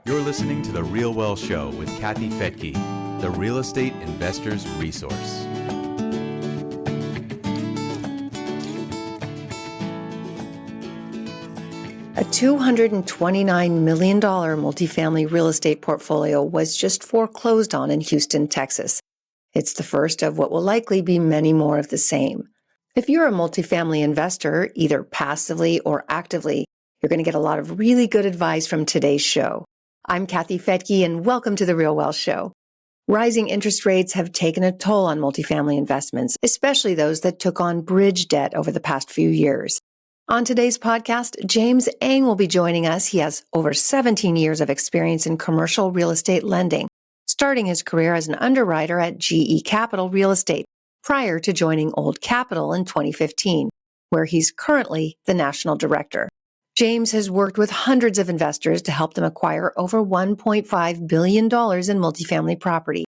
You're listening to The Real Well Show with Kathy Fedke, the real estate investor's resource. A $229 million multifamily real estate portfolio was just foreclosed on in Houston, Texas. It's the first of what will likely be many more of the same. If you're a multifamily investor, either passively or actively, you're going to get a lot of really good advice from today's show. I'm Kathy Fedke, and welcome to The Real Well Show. Rising interest rates have taken a toll on multifamily investments, especially those that took on bridge debt over the past few years. On today's podcast, James Eng will be joining us. He has over 17 years of experience in commercial real estate lending, starting his career as an underwriter at GE Capital Real Estate prior to joining Old Capital in 2015, where he's currently the national director. James has worked with hundreds of investors to help them acquire over $1.5 billion in multifamily property,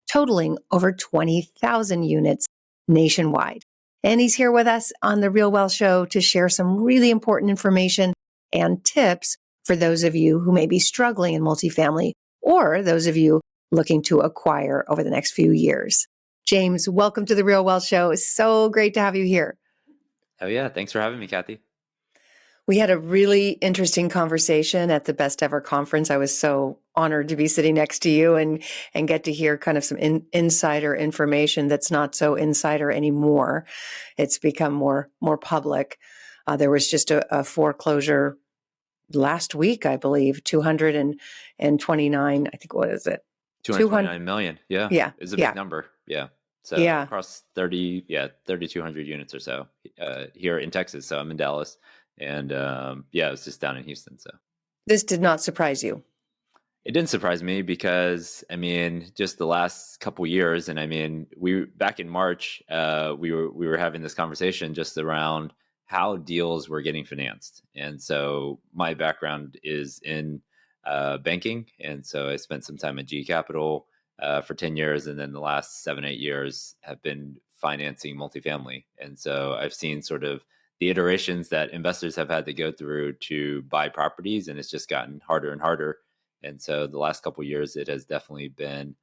totaling over 20,000 units nationwide. And he's here with us on The Real Well Show to share some really important information and tips for those of you who may be struggling in multifamily or those of you looking to acquire over the next few years. James, welcome to The Real Well Show. It's so great to have you here. Oh yeah, thanks for having me, Kathy. We had a really interesting conversation at the Best Ever conference. I was so honored to be sitting next to you and get to hear kind of some insider information that's not so insider anymore. It's become more public. There was just a foreclosure last week, I believe, 229, I think, what is it? 229 million. Yeah. Yeah. It's a big number. Yeah. So across 3,200 units or so here in Texas. So I'm in Dallas. And it was just down in Houston. So this did not surprise you. It didn't surprise me because, I mean, just the last couple years, and I mean, back in March, we were having this conversation just around how deals were getting financed. And so my background is in banking, and so I spent some time at G Capital for 10 years, and then the last 7-8 years have been financing multifamily. And so I've seen sort of the iterations that investors have had to go through to buy properties, and it's just gotten harder and harder. And so the last couple of years, it has definitely been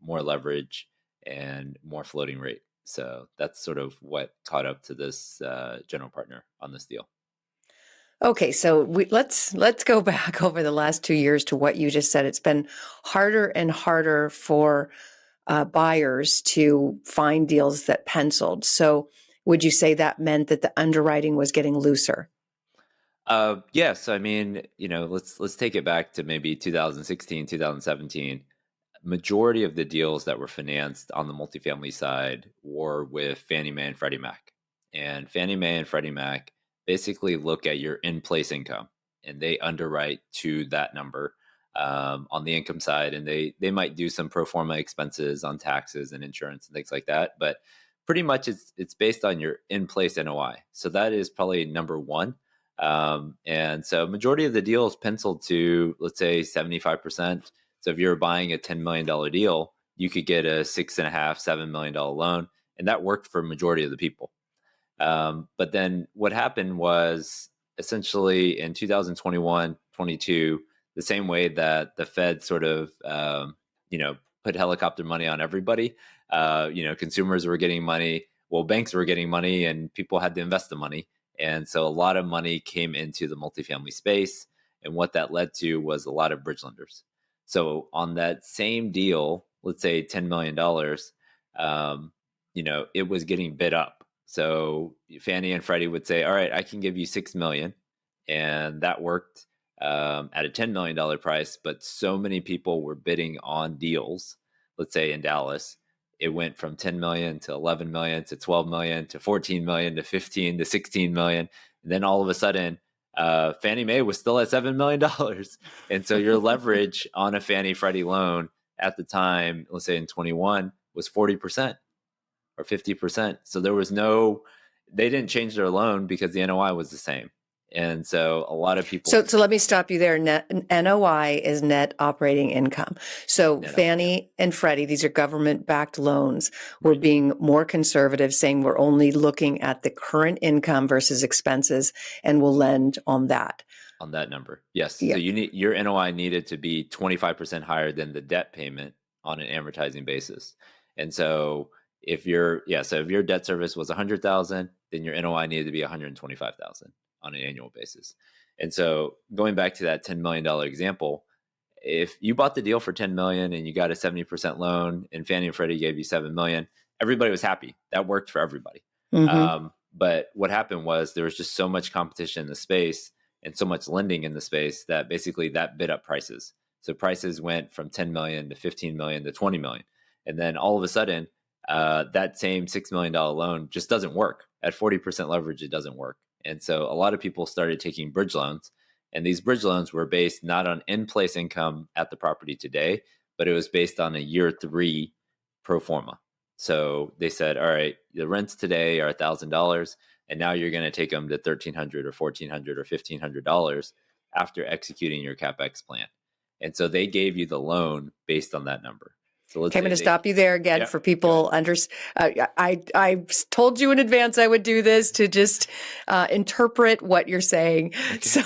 more leverage and more floating rate. So that's sort of what caught up to this general partner on this deal. Okay, so let's go back over the last 2 years to what you just said. It's been harder and harder for buyers to find deals that penciled. So would you say that meant that the underwriting was getting looser? Yes. I mean, let's take it back to maybe 2016, 2017. Majority of the deals that were financed on the multifamily side were with Fannie Mae and Freddie Mac. And Fannie Mae and Freddie Mac basically look at your in-place income, and they underwrite to that number on the income side. And they might do some pro forma expenses on taxes and insurance and things like that. But pretty much it's based on your in-place NOI. So that is probably number one. And so majority of the deals penciled to, let's say, 75%. So if you're buying a $10 million deal, you could get a $6.5-7 million loan. And that worked for majority of the people. But then what happened was essentially in 2021, 22, the same way that the Fed sort of, put helicopter money on everybody. Consumers were getting money. Well, banks were getting money and people had to invest the money. And so a lot of money came into the multifamily space. And what that led to was a lot of bridge lenders. So on that same deal, let's say $10 million, it was getting bid up. So Fannie and Freddie would say, all right, I can give you $6 million. And that worked at a $10 million price. But so many people were bidding on deals, let's say in Dallas, it went from 10 million to 11 million to 12 million to 14 million to 15 to 16 million. And then all of a sudden, Fannie Mae was still at $7 million. And so your leverage on a Fannie Freddie loan at the time, let's say in 21, was 40% or 50%. So they didn't change their loan because the NOI was the same. And so a lot of people. So let me stop you there. NOI is net operating income. So Fannie and Freddie, these are government-backed loans, were being more conservative, saying we're only looking at the current income versus expenses, and we'll lend on that. On that number. Yes. So Yeah. your NOI needed to be 25% higher than the debt payment on an amortizing basis. And so if your debt service was 100,000, then your NOI needed to be 125,000 on an annual basis. And so going back to that $10 million example, if you bought the deal for 10 million and you got a 70% loan and Fannie and Freddie gave you 7 million, everybody was happy. That worked for everybody. Hmm. But what happened was there was just so much competition in the space and so much lending in the space that basically that bid up prices. So prices went from 10 million to 15 million to 20 million. And then all of a sudden, that same $6 million loan just doesn't work. At 40% leverage, it doesn't work. And so a lot of people started taking bridge loans. And these bridge loans were based not on in place income at the property today, but it was based on a year 3 pro forma. So they said, all right, the rents today are $1,000, and now you're going to take them to $1,300 or $1,400 or $1,500 after executing your CapEx plan. And so they gave you the loan based on that number. So let's Okay, I'm say going to stop you there again for people I told you in advance I would do this to just interpret what you're saying. Okay,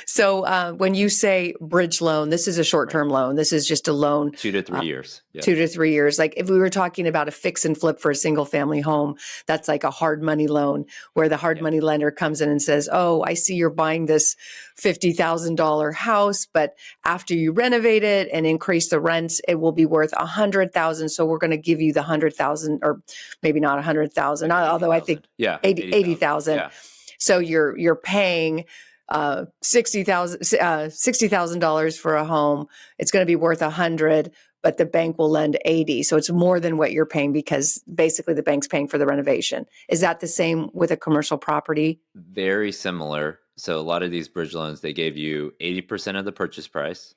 So when you say bridge loan, this is a short-term loan. This is just a loan. 2 to 3 years. Yes. 2 to 3 years. Like if we were talking about a fix and flip for a single family home, that's like a hard money loan where the hard money lender comes in and says, oh, I see you're buying this $50,000 house, but after you renovate it and increase the rents, it will be worth 100,000. So we're going to give you the 100,000, or maybe not 100,000, although I think 80,000. Yeah. So you're paying $60,000 for a home. It's going to be worth 100, but the bank will lend 80. So it's more than what you're paying because basically the bank's paying for the renovation. Is that the same with a commercial property? Very similar. So a lot of these bridge loans, they gave you 80% of the purchase price,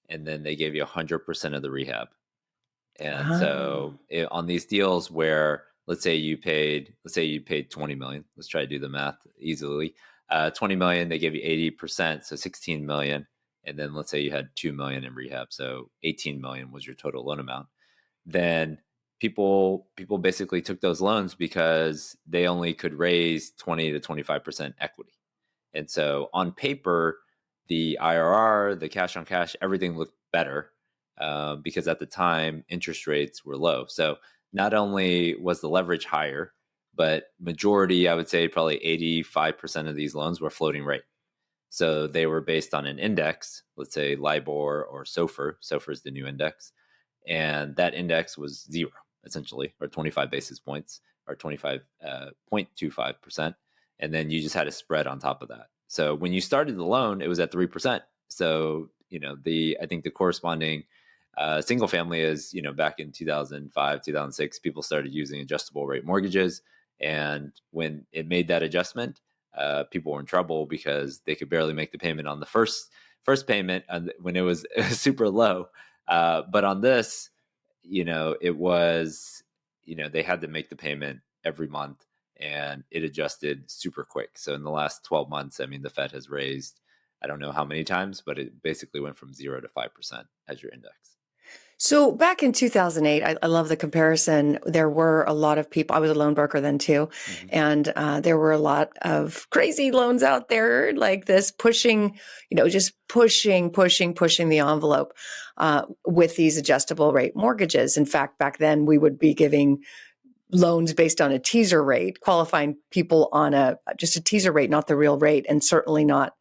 and then they gave you 100% of the rehab. And so on these deals where let's say you paid 20 million, let's try to do the math easily. 20 million, they give you 80%, so 16 million. And then let's say you had 2 million in rehab, so 18 million was your total loan amount. Then people basically took those loans because they only could raise 20 to 25% equity. And so on paper, the IRR, the cash on cash, everything looked better because at the time interest rates were low. So not only was the leverage higher, but majority, I would say probably 85% of these loans were floating rate. So they were based on an index, let's say LIBOR or SOFR. SOFR is the new index. And that index was zero, essentially, or 25 basis points, or 25.25%. And then you just had a spread on top of that. So when you started the loan, it was at 3%. So, I think the corresponding single family is, back in 2005, 2006, people started using adjustable rate mortgages. And when it made that adjustment, people were in trouble because they could barely make the payment on the first payment when it was super low. But on this, it was, they had to make the payment every month, and it adjusted super quick. So in the last 12 months, I mean, the Fed has raised, I don't know how many times, but it basically went from 0 to 5% as your index. So back in 2008, I love the comparison. There were a lot of people, I was a loan broker then too, and there were a lot of crazy loans out there like this pushing, just pushing the envelope with these adjustable rate mortgages. In fact, back then we would be giving loans based on a teaser rate, qualifying people on just a teaser rate, not the real rate, and certainly not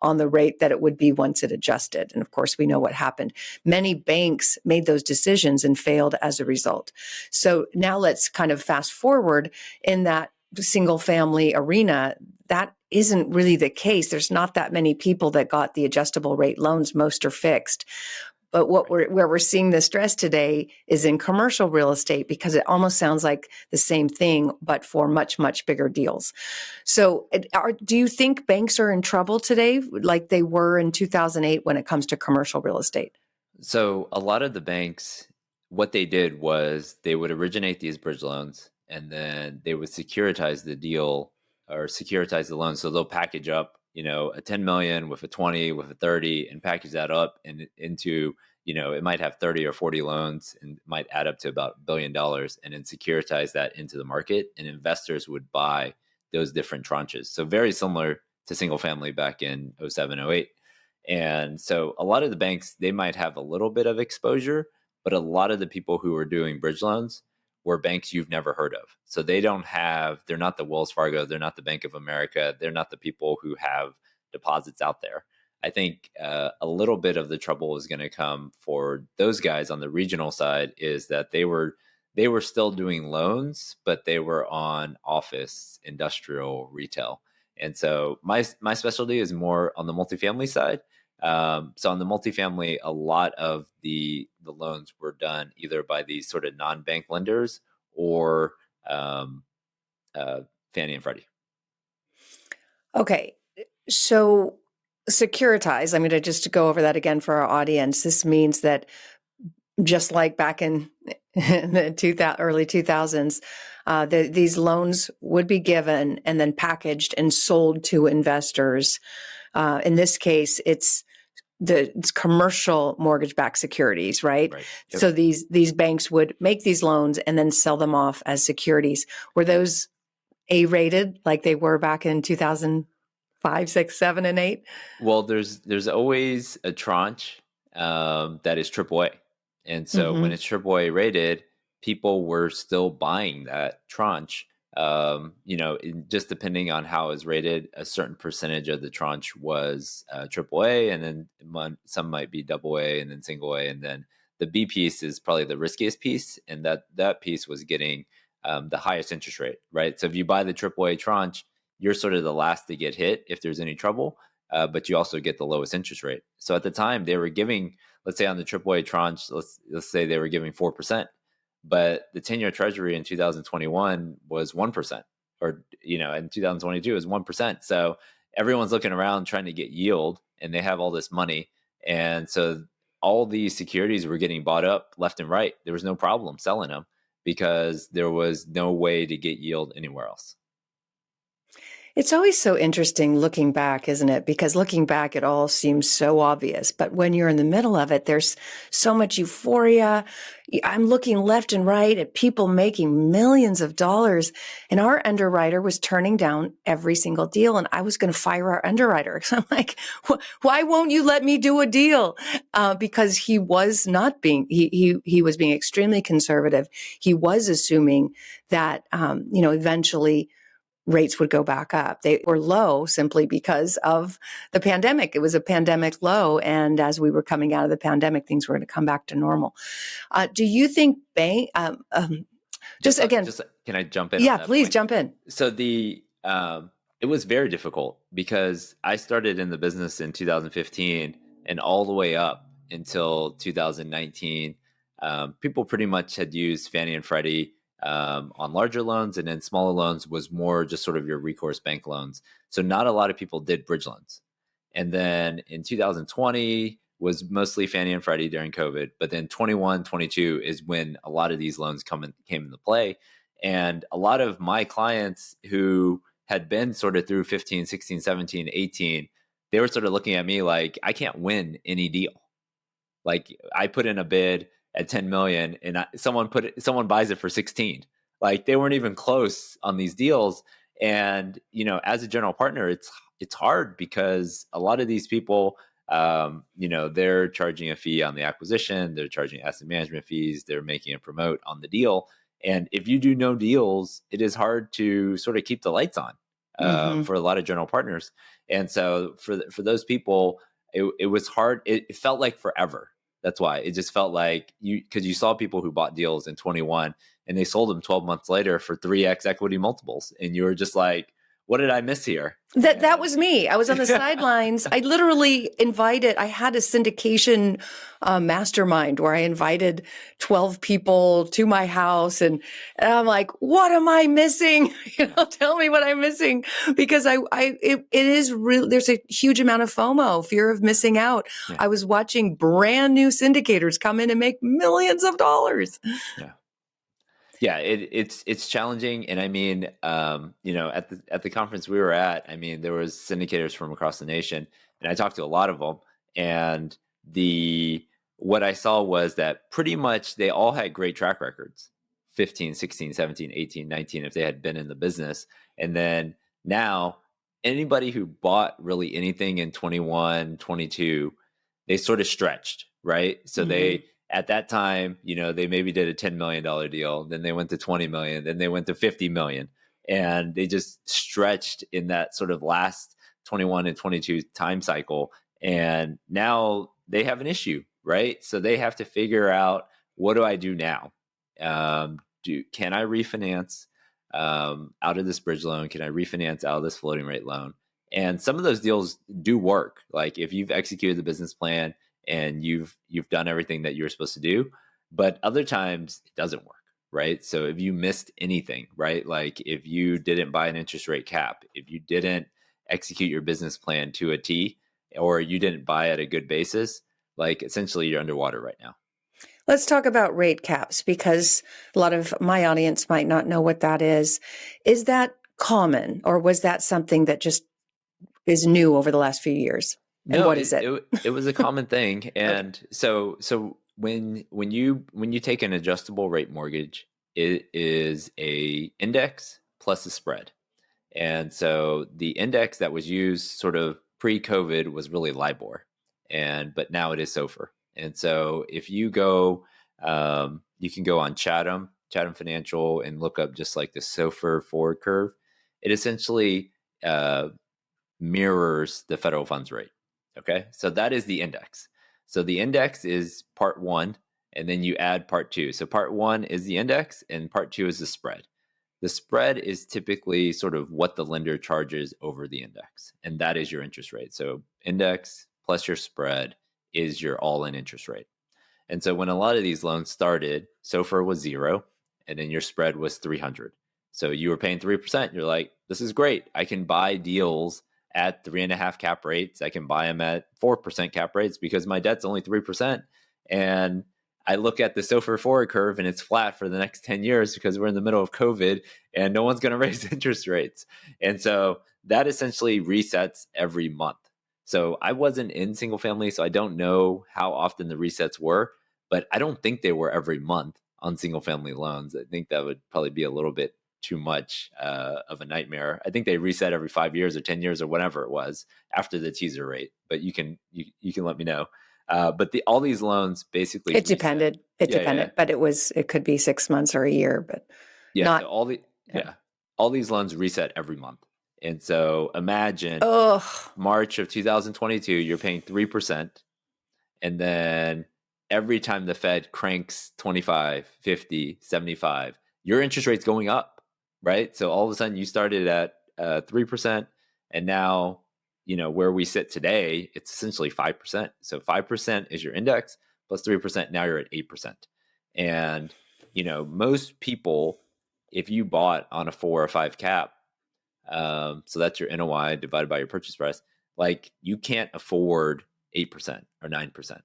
on the rate that it would be once it adjusted. And of course, we know what happened. Many banks made those decisions and failed as a result. So now let's kind of fast forward in that single family arena. That isn't really the case. There's not that many people that got the adjustable rate loans. Most are fixed. But where we're seeing the stress today is in commercial real estate, because it almost sounds like the same thing, but for much, much bigger deals. So do you think banks are in trouble today like they were in 2008 when it comes to commercial real estate? So a lot of the banks, what they did was they would originate these bridge loans, and then they would securitize the deal or securitize the loan. So they'll package up, a 10 million with a 20, with a 30, and package that up into, it might have 30 or 40 loans and might add up to about $1 billion, and then securitize that into the market, and investors would buy those different tranches. So very similar to single family back in '07, '08. And so a lot of the banks, they might have a little bit of exposure, but a lot of the people who are doing bridge loans were banks you've never heard of. So they're not the Wells Fargo, they're not the Bank of America, they're not the people who have deposits out there. I think a little bit of the trouble is going to come for those guys on the regional side is that they were still doing loans, but they were on office, industrial, retail. And so my specialty is more on the multifamily side. So on the multifamily, a lot of the loans were done either by these sort of non-bank lenders or um, uh, Fannie and Freddie. Okay. So securitized, I'm going to just go over that again for our audience. This means that just like back in the early 2000s, these loans would be given and then packaged and sold to investors. In this case, it's commercial mortgage-backed securities, right? Right. Yep. So these banks would make these loans and then sell them off as securities. Were those A-rated like they were back in 2005, 6, 7, and 8? Well, there's always a tranche that is AAA, and so when it's AAA rated, people were still buying that tranche. Just depending on how it's rated, a certain percentage of the tranche was AAA, and then some might be AA, and then single A, and then the B piece is probably the riskiest piece, and that piece was getting the highest interest rate, right? So if you buy the AAA tranche, you're sort of the last to get hit if there's any trouble, but you also get the lowest interest rate. So at the time, they were giving, let's say on the AAA tranche, let's say they were giving 4%, but the 10-year Treasury in 2021 was 1%, or in 2022 is 1%. So everyone's looking around trying to get yield, and they have all this money, and so all these securities were getting bought up left and right. There was no problem selling them because there was no way to get yield anywhere else. It's always so interesting looking back, isn't it? Because looking back, it all seems so obvious. But when you're in the middle of it, there's so much euphoria. I'm looking left and right at people making millions of dollars. And our underwriter was turning down every single deal. And I was going to fire our underwriter. So I'm like, why won't you let me do a deal? Because he was not being, he was being extremely conservative. He was assuming that, eventually rates would go back up. They were low simply because of the pandemic. It was a pandemic low. And as we were coming out of the pandemic, things were going to come back to normal. Do you think can I jump in? Yeah, please jump in. So it was very difficult because I started in the business in 2015 and all the way up until 2019. People pretty much had used Fannie and Freddie on larger loans, and then smaller loans was more just sort of your recourse bank loans. So not a lot of people did bridge loans. And then in 2020 was mostly Fannie and Freddie during COVID, but then 21, 22 is when a lot of these loans came into play. And a lot of my clients who had been sort of through 15, 16, 17, 18, they were sort of looking at me like, I can't win any deal. Like I put in a bid at 10 million and someone buys it for 16. Like they weren't even close on these deals. And, as a general partner, it's hard because a lot of these people, they're charging a fee on the acquisition, they're charging asset management fees, they're making a promote on the deal. And if you do no deals, it is hard to sort of keep the lights on for a lot of general partners. And so for those people, it was hard. It felt like forever. That's why it just felt like because you saw people who bought deals in 21 and they sold them 12 months later for 3x equity multiples. And you were just like, what did I miss here? That was me. I was on the sidelines. I literally I had a syndication mastermind where I invited 12 people to my house. And I'm like, what am I missing? Tell me what I'm missing. Because it is real. There's a huge amount of FOMO, fear of missing out. Yeah. I was watching brand new syndicators come in and make millions of dollars. Yeah. Yeah, it's challenging, and I mean, at the conference we were at, I mean, there was syndicators from across the nation, and I talked to a lot of them, and what I saw was that pretty much they all had great track records, 15, 16, 17, 18, 19, if they had been in the business, and then now anybody who bought really anything in 21, 22, they sort of stretched, right? So Mhm. they, at that time, they maybe did a $10 million deal, then they went to 20 million, then they went to 50 million. And they just stretched in that sort of last 21 and 22 time cycle. And now they have an issue, right? So they have to figure out, what do I do now? Can I refinance out of this bridge loan? Can I refinance out of this floating rate loan? And some of those deals do work. Like if you've executed the business plan and you've done everything that you're supposed to do, but other times it doesn't work, right? So if you missed anything, right? Like if you didn't buy an interest rate cap, if you didn't execute your business plan to a T, or you didn't buy at a good basis, like essentially you're underwater right now. Let's talk about rate caps because a lot of my audience might not know what that is. Is that common, or was that something that just is new over the last few years? And No, what is it? it was a common thing. Okay. And so when you take an adjustable rate mortgage, it is a index plus a spread. And so the index that was used sort of pre-COVID was really LIBOR, but now it is SOFR. And so if you go, you can go on Chatham Financial, and look up just like the SOFR forward curve. It essentially uh, mirrors the federal funds rate. Okay, so that is the index. So the index is part one, and then you add part two. So part one is the index, and part two is the spread. The spread is typically sort of what the lender charges over the index, and that is your interest rate. So index plus your spread is your all-in interest rate. And so when a lot of these loans started, SOFR was 0, and then your spread was 300. So you were paying 3%. You're like, this is great. I can buy deals at 3.5 cap rates. I can buy them at 4% cap rates because my debt's only 3%. And I look at the SOFR forward curve and it's flat for the next 10 years because we're in the middle of COVID and no one's going to raise interest rates. And so that essentially resets every month. So I wasn't in single family, so I don't know how often the resets were, but I don't think they were every month on single family loans. I think that would probably be a little bit too much of a nightmare. I think they reset every 5 years or 10 years or whatever it was after the teaser rate, but you can let me know. But all these loans basically It reset. depended. It Yeah, yeah, depended, but it could be 6 months or a year, but yeah. So not. Yeah. all these loans reset every month. And so imagine Oh, March of 2022, you're paying 3%. And then every time the Fed cranks 25, 50, 75, your interest rate's going up, right? So all of a sudden you started at 3%, and now, where we sit today, it's essentially 5%. So 5% is your index plus 3%. Now you're at 8%. And, most people, if you bought on a 4 or 5 cap, so that's your NOI divided by your purchase price, like you can't afford 8% or 9%.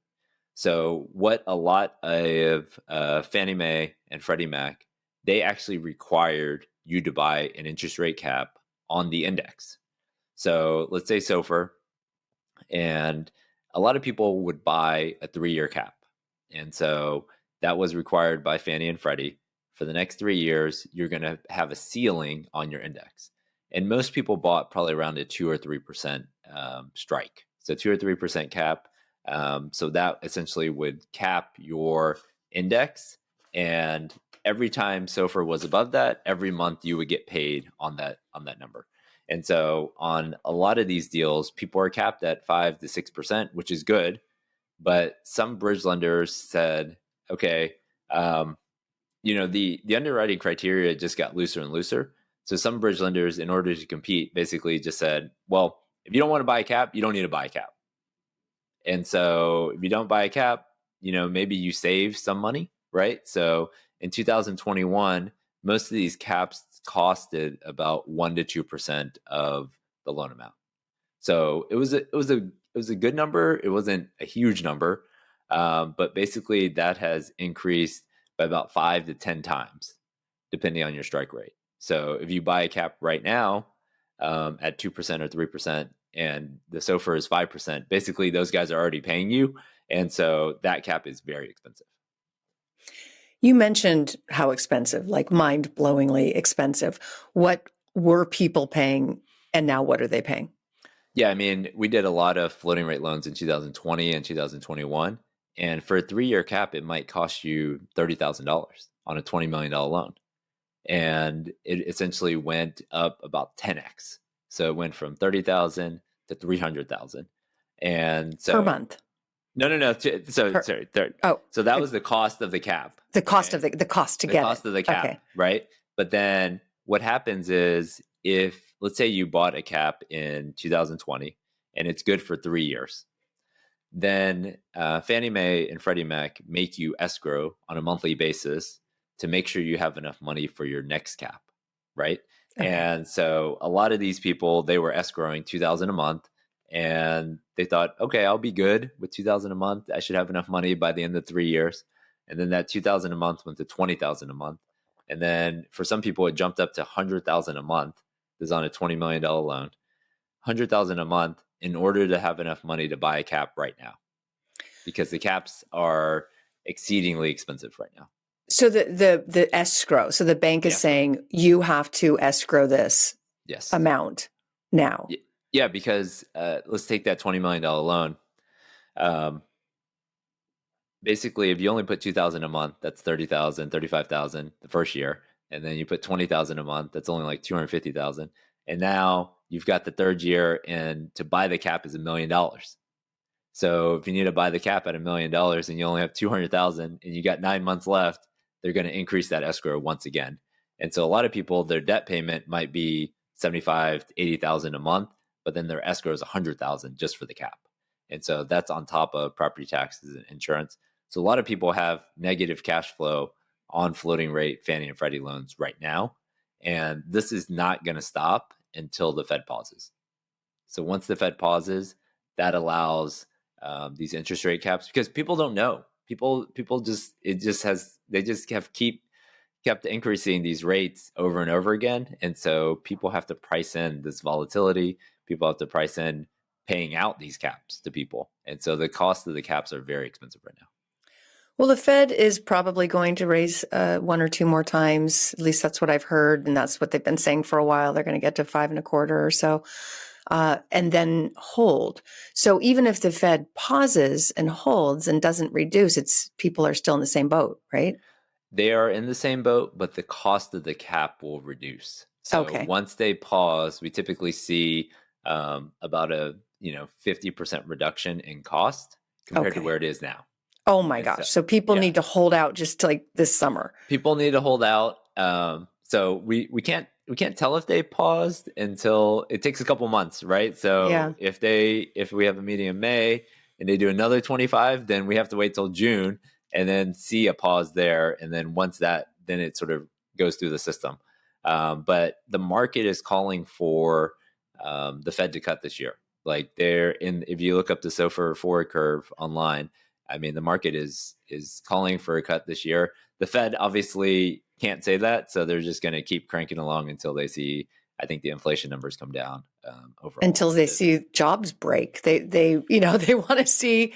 So what a lot of Fannie Mae and Freddie Mac, they actually required you to buy an interest rate cap on the index. So let's say SOFR, and a lot of people would buy a 3-year cap. And so that was required by Fannie and Freddie. For the next 3 years, you're going to have a ceiling on your index. And most people bought probably around a 2 or 3% strike. So 2 or 3% cap. So that essentially would cap your index. And every time SOFR was above that, every month you would get paid on that number. And so on a lot of these deals, people are capped at 5 to 6%, which is good. But some bridge lenders said, okay, the underwriting criteria just got looser and looser. So some bridge lenders, in order to compete, basically just said, well, if you don't want to buy a cap, you don't need to buy a cap. And so if you don't buy a cap, maybe you save some money, right? So in 2021, most of these caps costed about 1 to 2% of the loan amount. So it was a good number. It wasn't a huge number, but basically that has increased by about 5 to 10 times, depending on your strike rate. So if you buy a cap right now at 2% or 3%, and the SOFR is 5%, basically those guys are already paying you, and so that cap is very expensive. you mentioned how expensive, like mind-blowingly expensive. What were people paying, And now what are they paying? Yeah, I mean, we did a lot of floating rate loans in 2020 and 2021. And for a 3-year cap, it might cost you $30,000 on a $20 million loan. And it essentially went up about 10x. So it went from 30,000 to 300,000. And Per so month. no. So Per, sorry. oh, So that was the cost of the cap. the cost of the cost to The get cost it. of the cap, Okay. right? But then what happens is if, let's say you bought a cap in 2020 and it's good for 3 years, then Fannie Mae and Freddie Mac make you escrow on a monthly basis to make sure you have enough money for your next cap, right? Okay. And so a lot of these people, they were escrowing $2,000 a month, and they thought, okay, I'll be good with $2,000 a month. I should have enough money by the end of 3 years. And then that $2,000 a month went to $20,000 a month. And then for some people, it jumped up to $100,000 a month. This is on a $20 million loan. $100,000 a month in order to have enough money to buy a cap right now, because the caps are exceedingly expensive right now. So the escrow. So the bank is saying you have to escrow this amount now. Yeah, because let's take that $20 million loan. Basically, if you only put $2,000 a month, that's $30,000, $35,000 the first year, and then you put $20,000 a month, that's only like $250,000. And now you've got the third year, and to buy the cap is $1 million. So if you need to buy the cap at $1 million and you only have 200,000 and you got 9 months left, they're going to increase that escrow once again. And so a lot of people, their debt payment might be 75 to 80,000 a month, but then their escrow is 100,000 just for the cap. And so that's on top of property taxes and insurance. So a lot of people have negative cash flow on floating rate Fannie and Freddie loans right now. And this is not going to stop until the Fed pauses. So once the Fed pauses, that allows these interest rate caps, because people don't know. People they just have kept increasing these rates over and over again. And so people have to price in this volatility. People have to price in paying out these caps to people. And so the cost of the caps are very expensive right now. Well, the Fed is probably going to raise 1 or 2 more times. At least that's what I've heard. And that's what they've been saying for a while. They're going to get to 5.25 or so. And then hold. So even if the Fed pauses and holds and doesn't reduce, people are still in the same boat, right? They are in the same boat, but the cost of the cap will reduce. So once they pause, we typically see about a 50% reduction in cost compared to where it is now. Oh my gosh! So people need to hold out just like this summer. People need to hold out. So we can't tell if they paused until it takes a couple months, right? So if we have a meeting in May and they do another 25, then we have to wait till June and then see a pause there. And then once that, then it sort of goes through the system. But the market is calling for the Fed to cut this year. Like if you look up the SOFR forward curve online, I mean, the market is calling for a cut this year. The Fed obviously can't say that, so they're just going to keep cranking along until they see, I think, the inflation numbers come down overall. Until they see jobs break. They want to see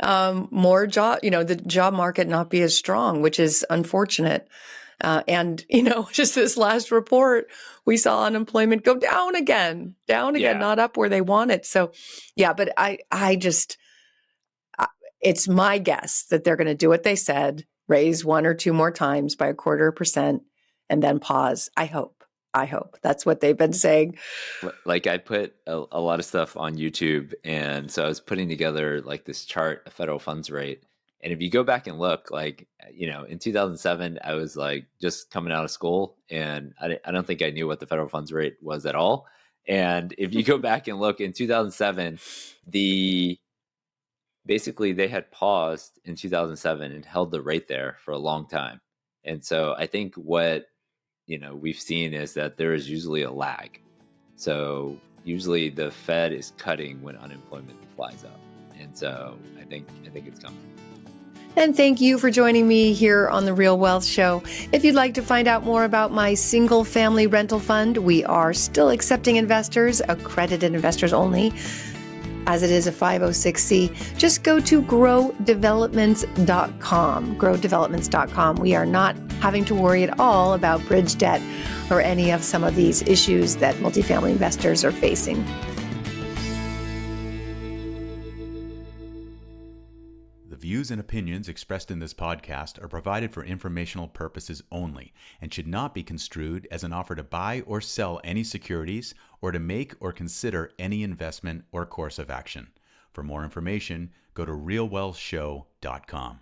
more job, the job market not be as strong, which is unfortunate. And just this last report, we saw unemployment go down again, not up where they want it. So, but it's my guess that they're going to do what they said, raise 1 or 2 more times by 0.25%, and then pause. I hope. That's what they've been saying. Like I put a lot of stuff on YouTube, and so I was putting together like this chart of federal funds rate. And if you go back and look, like, in 2007, I was like just coming out of school, and I don't think I knew what the federal funds rate was at all. And if you go back and look in 2007, basically they had paused in 2007 and held the rate there for a long time. And so I think what we've seen is that there is usually a lag. So usually the Fed is cutting when unemployment flies up. And so I think it's coming. And thank you for joining me here on The Real Wealth Show. If you'd like to find out more about my single family rental fund, we are still accepting investors, accredited investors only. as it is a 506c, just go to growdevelopments.com. Growdevelopments.com. We are not having to worry at all about bridge debt or any of some of these issues that multifamily investors are facing. The views and opinions expressed in this podcast are provided for informational purposes only and should not be construed as an offer to buy or sell any securities or to make or consider any investment or course of action. For more information, go to realwealthshow.com.